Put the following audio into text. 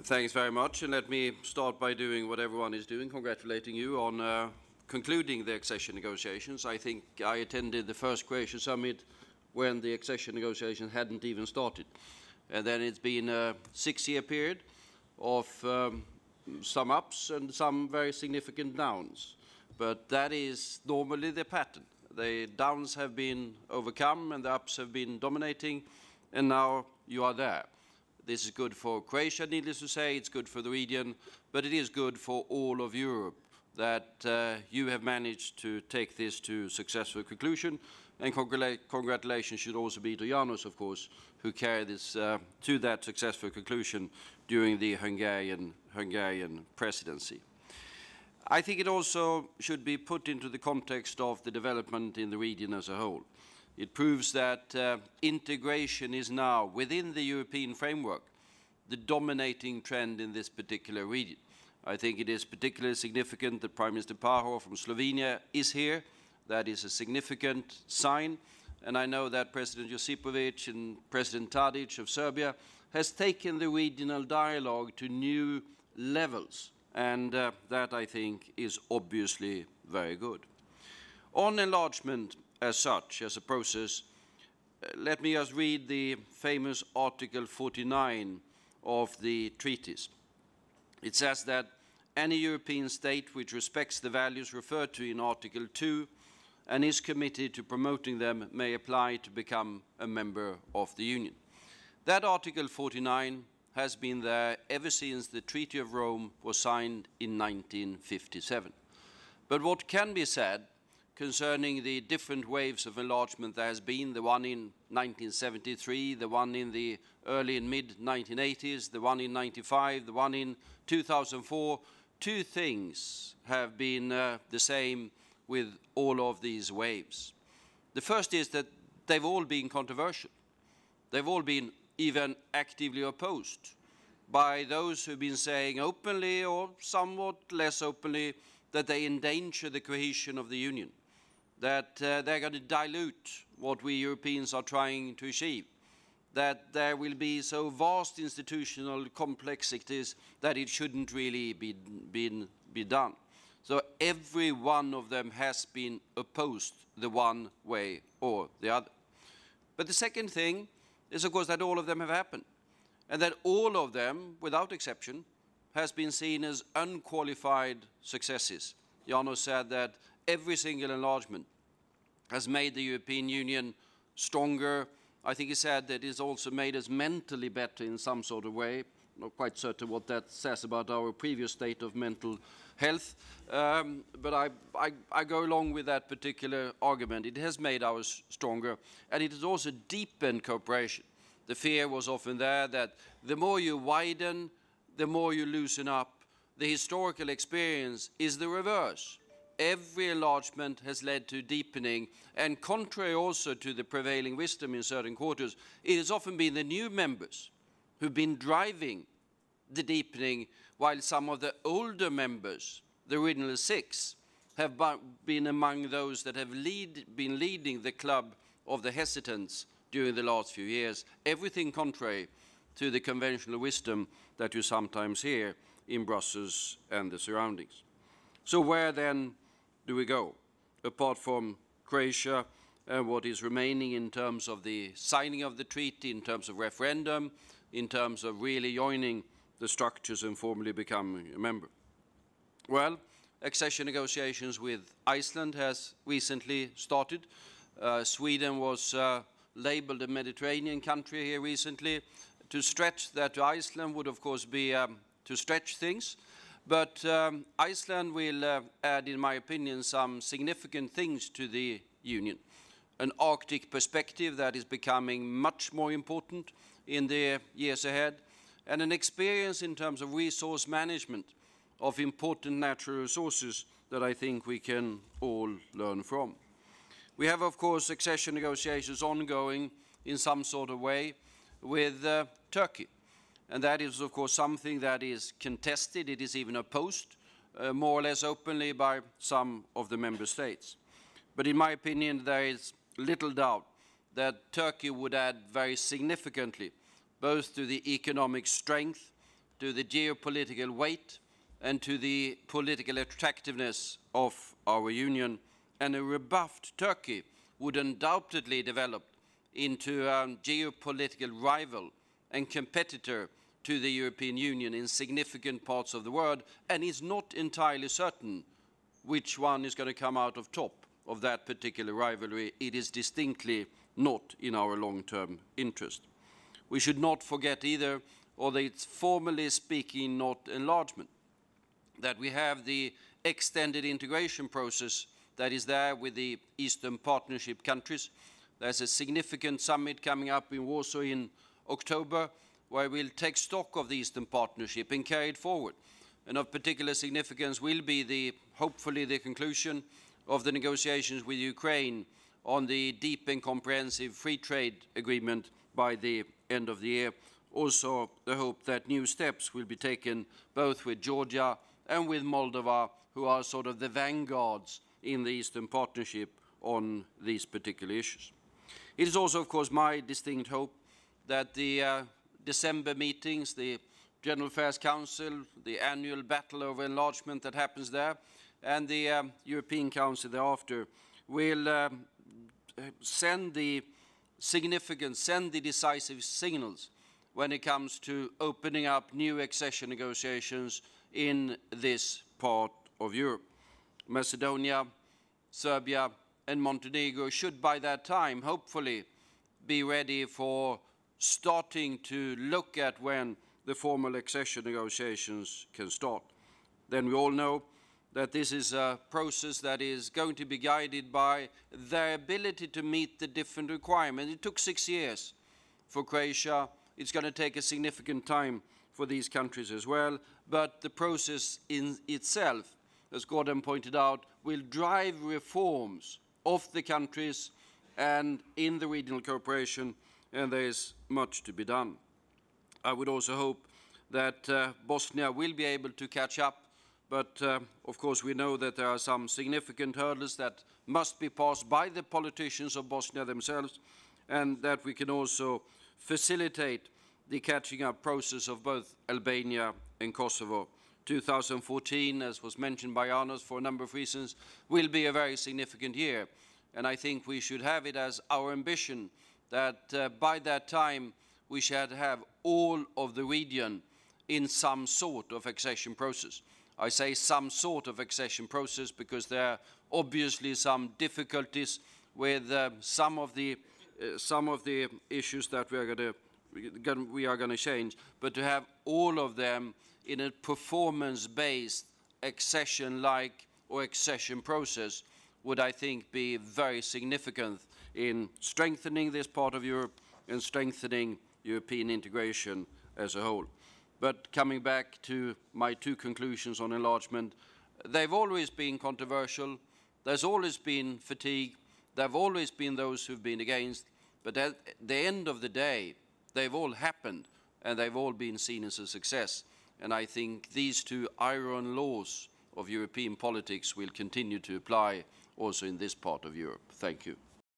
Thanks very much, and let me start by doing what everyone is doing, congratulating you on concluding the accession negotiations. I think I attended the first Croatia Summit when the accession negotiations hadn't even started. And then it's been a 6-year period of some ups and some very significant downs. But that is normally the pattern. The downs have been overcome and the ups have been dominating, and now you are there. This is good for Croatia, needless to say, it's good for the region, but it is good for all of Europe that you have managed to take this to successful conclusion. And congratulations should also be to János, of course, who carried this to that successful conclusion during the Hungarian presidency. I think it also should be put into the context of the development in the region as a whole. It proves that integration is now, within the European framework, the dominating trend in this particular region. I think it is particularly significant that Prime Minister Pahor from Slovenia is here. That is a significant sign. And I know that President Josipovic and President Tadic of Serbia has taken the regional dialogue to new levels. And that, I think, is obviously very good. On enlargement as such, as a process, let me just read the famous Article 49 of the treaties. It says that any European state which respects the values referred to in Article 2 and is committed to promoting them may apply to become a member of the Union. That Article 49 has been there ever since the Treaty of Rome was signed in 1957. But what can be said concerning the different waves of enlargement there has been, the one in 1973, the one in the early and mid-1980s, the one in 95, the one in 2004, two things have been the same with all of these waves. The first is that they've all been controversial. They've all been even actively opposed by those who've been saying openly or somewhat less openly that they endanger the cohesion of the Union, that they're going to dilute what we Europeans are trying to achieve, that there will be so vast institutional complexities that it shouldn't really be done. So every one of them has been opposed the one way or the other. But the second thing is, of course, that all of them have happened, and that all of them, without exception, has been seen as unqualified successes. János said that every single enlargement has made the European Union stronger. I think he said that it's also made us mentally better in some sort of way. Not quite certain what that says about our previous state of mental health, but I go along with that particular argument. It has made us stronger, and it has also deepened cooperation. The fear was often there that the more you widen, the more you loosen up. The historical experience is the reverse. Every enlargement has led to deepening, and contrary also to the prevailing wisdom in certain quarters, it has often been the new members who've been driving the deepening, while some of the older members, the original 6, have been among those that have been leading the club of the hesitants during the last few years. Everything contrary to the conventional wisdom that you sometimes hear in Brussels and the surroundings. So where then do we go, apart from Croatia and what is remaining in terms of the signing of the treaty, in terms of referendum, in terms of really joining the structures and formally becoming a member? Well, accession negotiations with Iceland has recently started. Sweden was labeled a Mediterranean country here recently. To stretch that to Iceland would, of course, be to stretch things. But Iceland will add, in my opinion, some significant things to the Union. An Arctic perspective that is becoming much more important in the years ahead, and an experience in terms of resource management of important natural resources that I think we can all learn from. We have, of course, accession negotiations ongoing in some sort of way with Turkey. And that is, of course, something that is contested. It is even opposed, more or less openly, by some of the member states. But in my opinion, there is little doubt that Turkey would add very significantly, both to the economic strength, to the geopolitical weight and to the political attractiveness of our union, and a rebuffed Turkey would undoubtedly develop into a geopolitical rival and competitor to the European Union in significant parts of the world, and it's not entirely certain which one is going to come out of top of that particular rivalry. It is distinctly not in our long-term interest. We should not forget either, although it's formally speaking not enlargement, that we have the extended integration process that is there with the Eastern Partnership countries. There's a significant summit coming up in Warsaw in October, where we'll take stock of the Eastern Partnership and carry it forward. And of particular significance will be hopefully the conclusion of the negotiations with Ukraine on the deep and comprehensive free trade agreement by the end of the year. Also, the hope that new steps will be taken both with Georgia and with Moldova, who are sort of the vanguards in the Eastern Partnership on these particular issues. It is also, of course, my distinct hope that the December meetings, the General Affairs Council, the annual battle over enlargement that happens there, and the European Council thereafter will send the decisive signals when it comes to opening up new accession negotiations in this part of Europe. Macedonia, Serbia, and Montenegro should by that time, hopefully, be ready for starting to look at when the formal accession negotiations can start. Then we all know that this is a process that is going to be guided by their ability to meet the different requirements. It took 6 years for Croatia. It's going to take a significant time for these countries as well. But the process in itself, as Gordon pointed out, will drive reforms of the countries and in the regional cooperation, and there is much to be done. I would also hope that Bosnia will be able to catch up, but of course we know that there are some significant hurdles that must be passed by the politicians of Bosnia themselves, and that we can also facilitate the catching up process of both Albania and Kosovo. 2014, as was mentioned by Arnos for a number of reasons, will be a very significant year, and I think we should have it as our ambition that by that time we should have all of the region in some sort of accession process. I say some sort of accession process because there are obviously some difficulties with some of the issues that we are going to change, but to have all of them in a performance-based accession-like or accession process would, I think, be very significant in strengthening this part of Europe and strengthening European integration as a whole. But coming back to my two conclusions on enlargement, they've always been controversial, there's always been fatigue, there have always been those who've been against, but at the end of the day, they've all happened and they've all been seen as a success. And I think these two iron laws of European politics will continue to apply also in this part of Europe. Thank you.